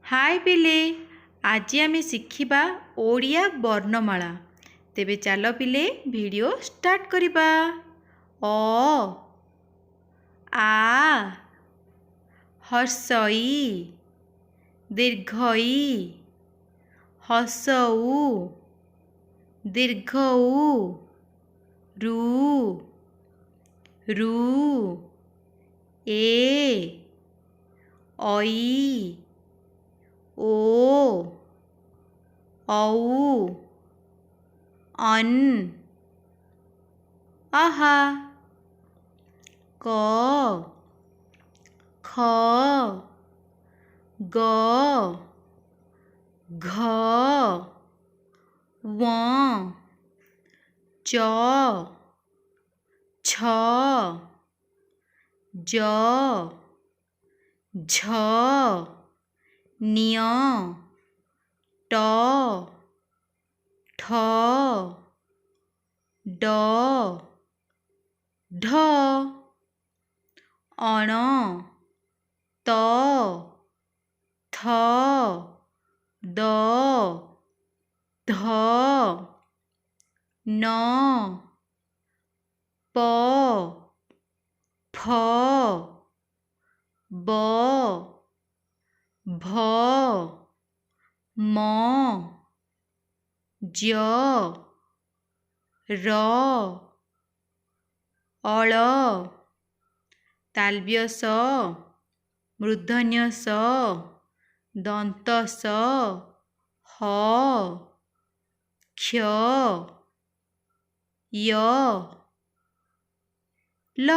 हाय पिले आज आमे शिखिबा ओडिया वर्णमाला। तेबे चलो पिले वीडियो स्टार्ट करिबा। अ आ हर्षई दीर्घई हसऊ दीर्घऊ रू रू ए ऐ ओ औ अन आहा क ख ग घ व च छ ज झ न्य ट ठ ड ढ अण त थ द ध न प फ ब भ म ज र अळ तालव्य स मूर्धन्य स दंत स ह क्ष य ल।